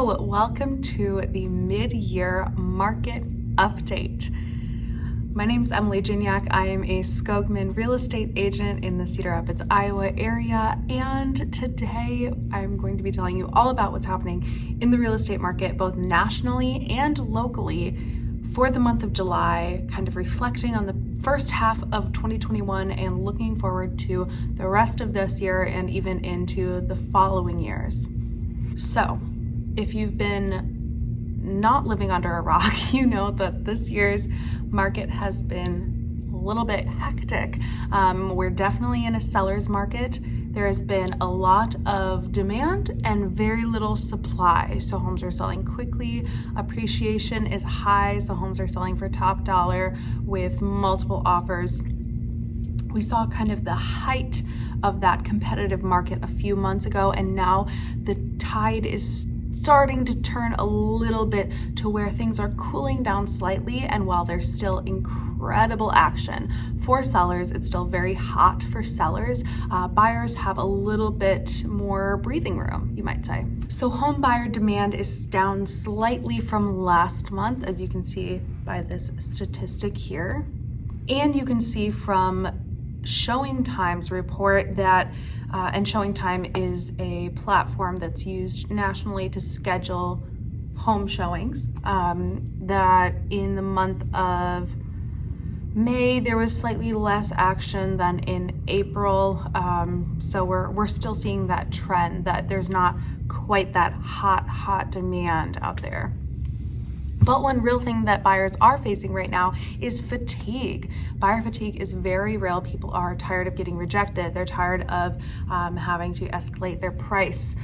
Hello, welcome to the mid-year market update. My name is Emily Gignac. I am a Skogman real estate agent in the Cedar Rapids, Iowa area, and today I'm going to be telling you all about what's happening in the real estate market, both nationally and locally, for the month of July, kind of reflecting on the first half of 2021 and looking forward to the rest of this year and even into the following years. So, if you've been not living under a rock, you know that this year's market has been a little bit hectic. We're definitely in a seller's market. There has been a lot of demand and very little supply. So homes are selling quickly, appreciation is high, so homes are selling for top dollar with multiple offers. We saw kind of the height of that competitive market a few months ago, and now the tide is starting to turn a little bit to where things are cooling down slightly. And while there's still incredible action for sellers, it's still very hot for sellers. Buyers have a little bit more breathing room, you might say. So home buyer demand is down slightly from last month, as you can see by this statistic here. And you can see from Showing Time's report that, and Showing Time is a platform that's used nationally to schedule home showings, that in the month of May there was slightly less action than in April. So we're still seeing that trend that there's not quite that hot demand out there. But one real thing that buyers are facing right now is fatigue. Buyer fatigue is very real. People are tired of getting rejected. They're tired of having to escalate their price.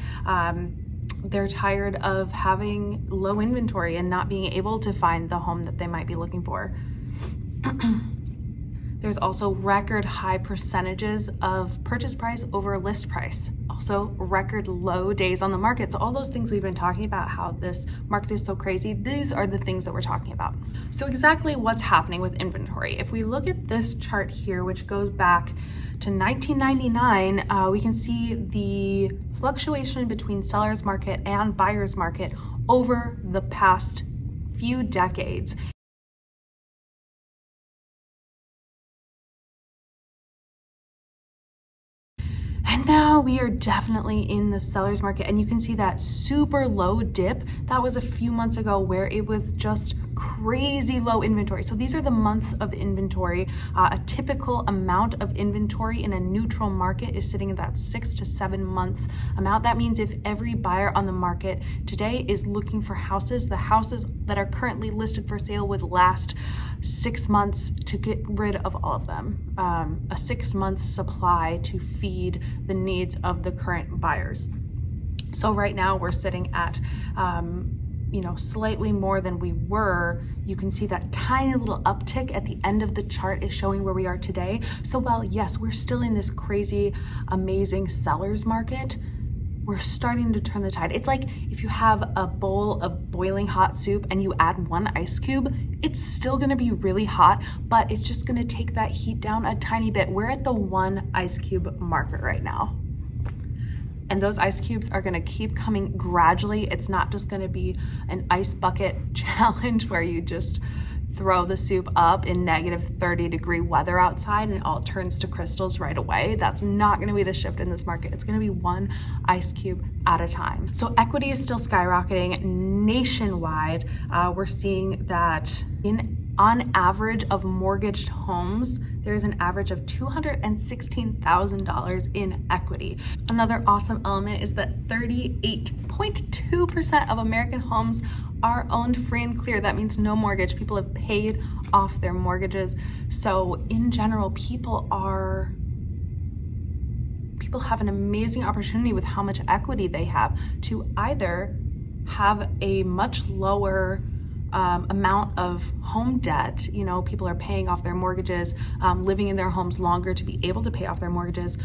They're tired of having low inventory and not being able to find the home that they might be looking for. There's also record high percentages of purchase price over list price. Also record low days on the market. So all those things we've been talking about, how this market is so crazy, these are the things that we're talking about. So exactly what's happening with inventory? If we look at this chart here, which goes back to 1999, we can see the fluctuation between seller's market and buyer's market over the past few decades. And now we are definitely in the seller's market, and you can see that super low dip that was a few months ago where it was just crazy low inventory. So these are the months of inventory. A typical amount of inventory in a neutral market is sitting at that 6 to 7 months amount. That means if every buyer on the market today is looking for houses, the houses that are currently listed for sale would last 6 months to get rid of all of them. A 6 months supply to feed the needs of the current buyers. So right now we're sitting at slightly more than we were. You can see that tiny little uptick at the end of the chart is showing where we are today. So while yes, we're still in this crazy, amazing seller's market, we're starting to turn the tide. It's like if you have a bowl of boiling hot soup and you add 1 ice cube, it's still gonna be really hot, but it's just gonna take that heat down a tiny bit. We're at the 1 ice cube marker right now. And those ice cubes are gonna keep coming gradually. It's not just gonna be an ice bucket challenge where you just throw the soup up in negative 30-degree weather outside and it all turns to crystals right away. That's not gonna be the shift in this market. It's gonna be 1 ice cube at a time. So equity is still skyrocketing nationwide. We're seeing that on average of mortgaged homes, there's an average of $216,000 in equity. Another awesome element is that 38.2% of American homes are owned free and clear. That means no mortgage. People have paid off their mortgages. So in general, people have an amazing opportunity with how much equity they have to either have a much lower amount of home debt. People are paying off their mortgages, living in their homes longer to be able to pay off their mortgages,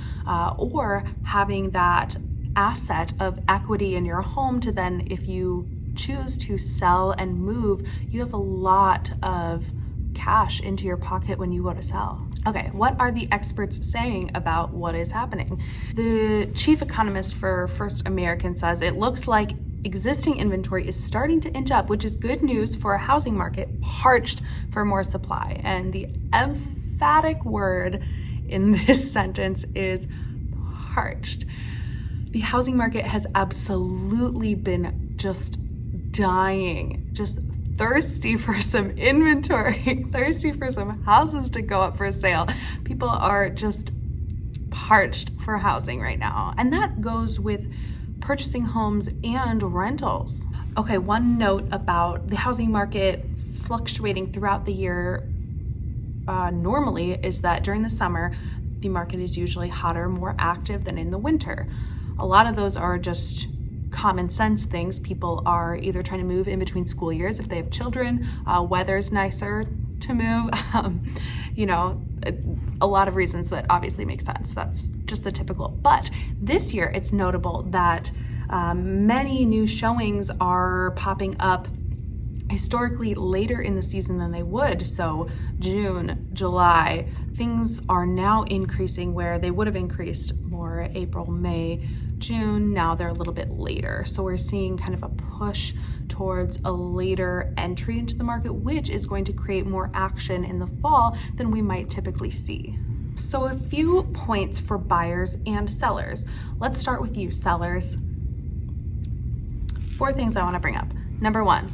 or having that asset of equity in your home to then, if you choose to sell and move, you have a lot of cash into your pocket when you go to sell. Okay, what are the experts saying about what is happening? The chief economist for First American says it looks like existing inventory is starting to inch up, which is good news for a housing market parched for more supply. And the emphatic word in this sentence is parched. The housing market has absolutely been just dying, just thirsty for some inventory, thirsty for some houses to go up for sale. People are just parched for housing right now. And that goes with purchasing homes and rentals. Okay, one note about the housing market fluctuating throughout the year normally is that during the summer, the market is usually hotter, more active than in the winter. A lot of those are just common sense things. People are either trying to move in between school years if they have children, weather's nicer to move, a lot of reasons that obviously make sense. That's just the typical. But this year it's notable that many new showings are popping up historically later in the season than they would. So June, July, things are now increasing where they would have increased more April, May, June. Now they're a little bit later. So we're seeing kind of a push towards a later entry into the market, which is going to create more action in the fall than we might typically see. So a few points for buyers and sellers. Let's start with you, sellers. 4 things I want to bring up. Number 1,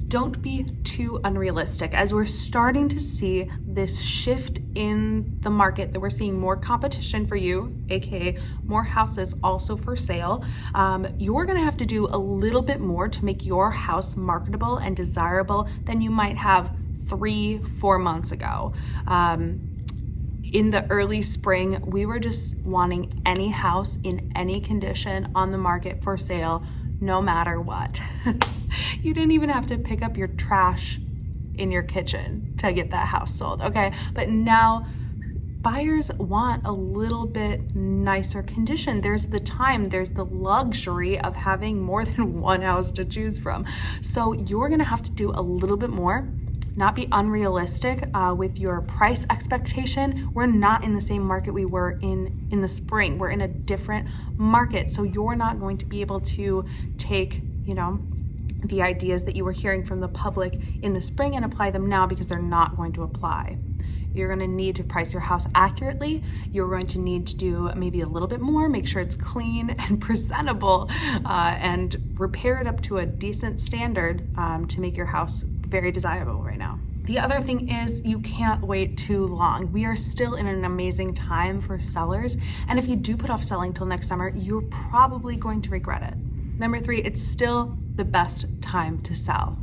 don't be too unrealistic. As we're starting to see this shift in the market, that we're seeing more competition for you, aka more houses also for sale, you're gonna have to do a little bit more to make your house marketable and desirable than you might have 3-4 months ago. In the early spring, we were just wanting any house in any condition on the market for sale, no matter what. You didn't even have to pick up your trash in your kitchen to get that house sold, okay? But now buyers want a little bit nicer condition. There's the time, there's the luxury of having more than one house to choose from. So you're gonna have to do a little bit more, not be unrealistic with your price expectation. We're not in the same market we were in the spring. We're in a different market. So you're not going to be able to take, the ideas that you were hearing from the public in the spring and apply them now, because they're not going to apply. You're going to need to price your house accurately. You're going to need to do maybe a little bit more, make sure it's clean and presentable, and repair it up to a decent standard to make your house very desirable right now. The other thing is you can't wait too long. We are still in an amazing time for sellers, and if you do put off selling till next summer, you're probably going to regret it. Number 3, it's still the best time to sell.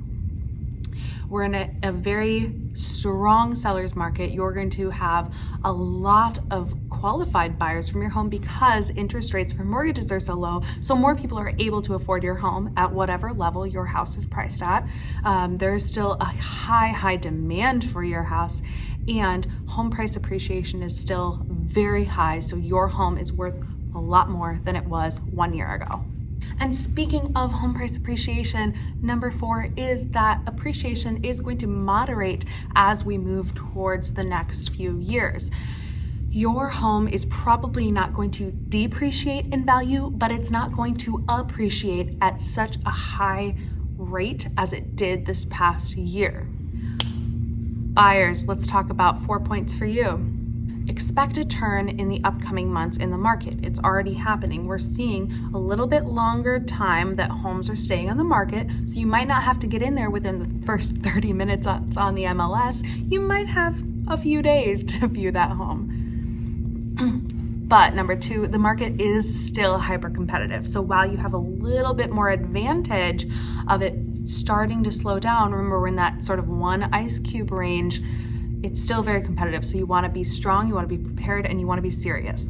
We're in a very strong seller's market. You're going to have a lot of qualified buyers from your home because interest rates for mortgages are so low. So more people are able to afford your home at whatever level your house is priced at. There's still a high demand for your house, and home price appreciation is still very high. So your home is worth a lot more than it was 1 year ago. And speaking of home price appreciation, number 4 is that appreciation is going to moderate as we move towards the next few years. Your home is probably not going to depreciate in value, but it's not going to appreciate at such a high rate as it did this past year. Buyers, let's talk about 4 points for you. Expect a turn in the upcoming months in the market. It's already happening. We're seeing a little bit longer time that homes are staying on the market, so you might not have to get in there within the first 30 minutes it's on the MLS. You might have a few days to view that home. But number 2, the market is still hyper competitive. So while you have a little bit more advantage of it starting to slow down, remember we're in that sort of 1 ice cube range, it's still very competitive. So you want to be strong, you want to be prepared, and you want to be serious.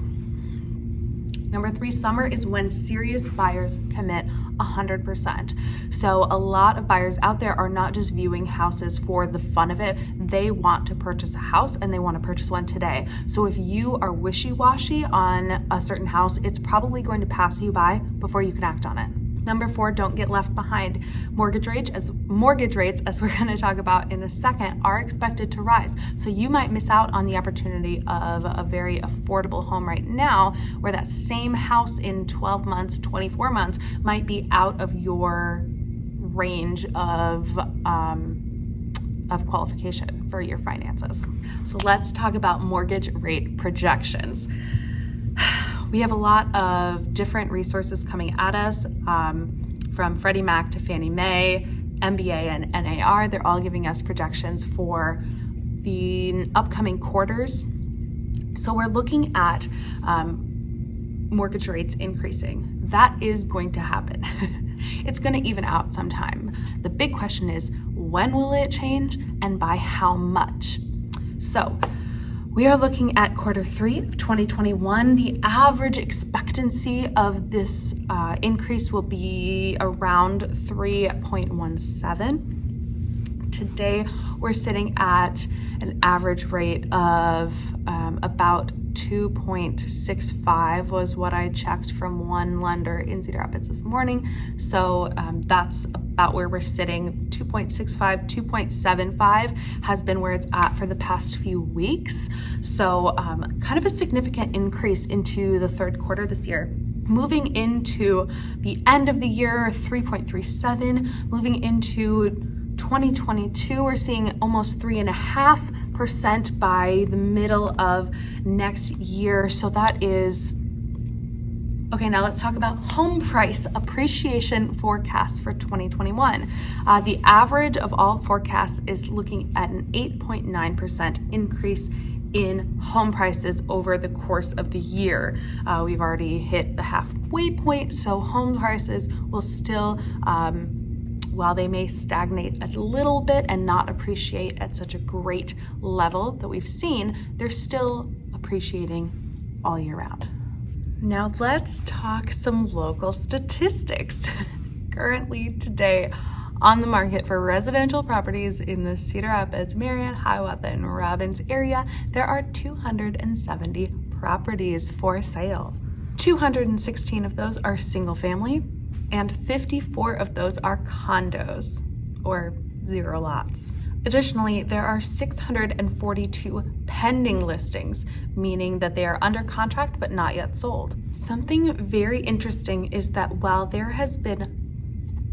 Number 3, summer is when serious buyers commit 100%. So a lot of buyers out there are not just viewing houses for the fun of it. They want to purchase a house, and they want to purchase one today. So if you are wishy-washy on a certain house, it's probably going to pass you by before you can act on it. Number 4, don't get left behind. Mortgage rates, as we're going to talk about in a second, are expected to rise. So you might miss out on the opportunity of a very affordable home right now, where that same house in 12 months, 24 months might be out of your range of qualification for your finances. So let's talk about mortgage rate projections. We have a lot of different resources coming at us, from Freddie Mac to Fannie Mae, MBA, and NAR. They're all giving us projections for the upcoming quarters. So we're looking at mortgage rates increasing. That is going to happen. It's going to even out sometime. The big question is, when will it change and by how much? So we are looking at quarter 3 of 2021. The average expectancy of this increase will be around 3.17. Today, we're sitting at an average rate of about 2.65 was what I checked from one lender in Cedar Rapids this morning. So that's about where we're sitting. 2.65, 2.75 has been where it's at for the past few weeks. So kind of a significant increase into the third quarter this year. Moving into the end of the year, 3.37. Moving into 2022, we're seeing almost 3.5% by the middle of next year. So that is, okay, now let's talk about home price appreciation forecasts for 2021. The average of all forecasts is looking at an 8.9% increase in home prices over the course of the year. We've already hit the halfway point, so home prices will still, while they may stagnate a little bit and not appreciate at such a great level that we've seen, they're still appreciating all year round. Now let's talk some local statistics. Currently today on the market for residential properties in the Cedar Rapids, Marion, Hiawatha, and Robbins area, there are 270 properties for sale. 216 of those are single family, and 54 of those are condos, or 0 lots. Additionally, there are 642 pending listings, meaning that they are under contract but not yet sold. Something very interesting is that while there has been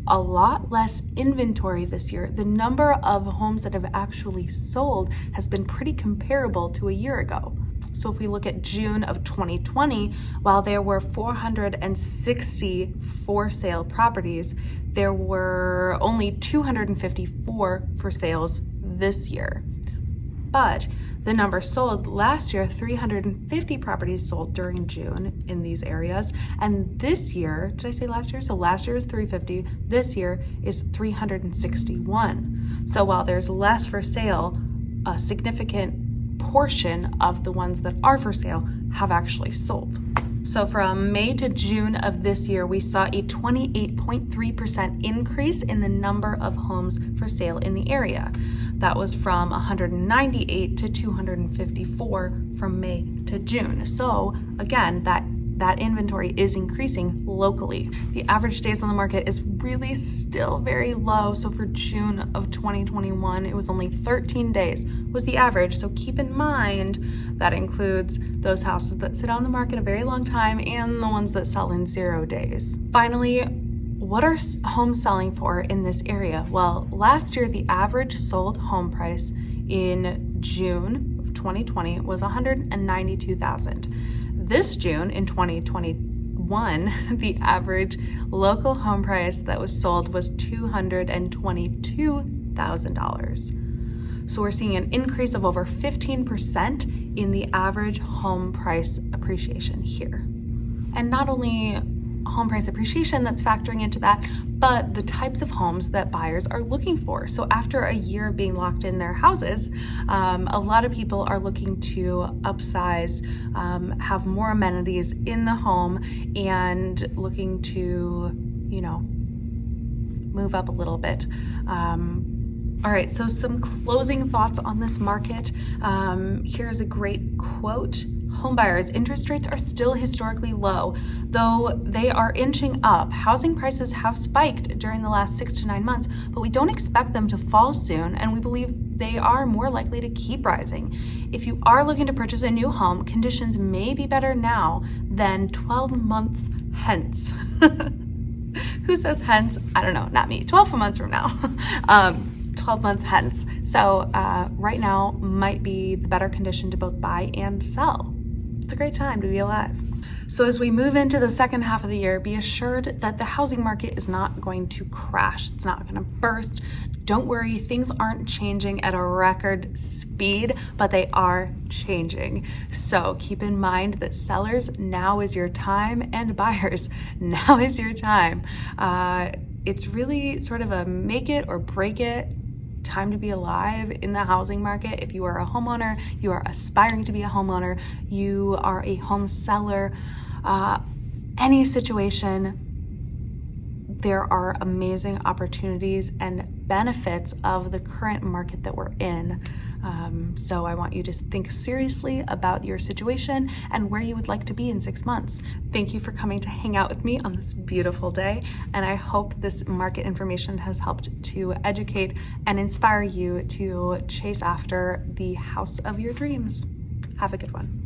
a lot less inventory this year, the number of homes that have actually sold has been pretty comparable to a year ago. So if we look at June of 2020, while there were 460 for sale properties, there were only 254 for sales this year. But the number sold last year, 350 properties sold during June in these areas. And this year, did I say last year? So last year was 350, this year is 361. So while there's less for sale, a significant portion of the ones that are for sale have actually sold. So from May to June of this year, we saw a 28.3% increase in the number of homes for sale in the area. That was from 198 to 254 from May to June. So again, that inventory is increasing locally. The average days on the market is really still very low. So for June of 2021, it was only 13 days was the average. So keep in mind that includes those houses that sit on the market a very long time and the ones that sell in 0 days. Finally, what are homes selling for in this area? Well, last year, the average sold home price in June of 2020 was $192,000. This June in 2021, the average local home price that was sold was $222,000. So we're seeing an increase of over 15% in the average home price appreciation here. And not only home price appreciation that's factoring into that, but the types of homes that buyers are looking for. So after a year of being locked in their houses, a lot of people are looking to upsize, have more amenities in the home, and looking to, move up a little bit. All right, so some closing thoughts on this market. Here's a great quote. Homebuyers, interest rates are still historically low, though they are inching up. Housing prices have spiked during the last 6 to 9 months, but we don't expect them to fall soon, and we believe they are more likely to keep rising. If you are looking to purchase a new home, conditions may be better now than 12 months hence. Who says hence? I don't know, not me. 12 months from now. 12 months hence. So right now might be the better condition to both buy and sell. It's a great time to be alive. So as we move into the second half of the year, be assured that the housing market is not going to crash. It's not going to burst. Don't worry, things aren't changing at a record speed, but they are changing. So keep in mind that sellers, now is your time, and buyers, now is your time. It's really sort of a make it or break it time to be alive in the housing market. If you are a homeowner, you are aspiring to be a homeowner, you are a home seller, any situation, there are amazing opportunities and benefits of the current market that we're in. So I want you to think seriously about your situation and where you would like to be in 6 months. Thank you for coming to hang out with me on this beautiful day, and I hope this market information has helped to educate and inspire you to chase after the house of your dreams. Have a good one.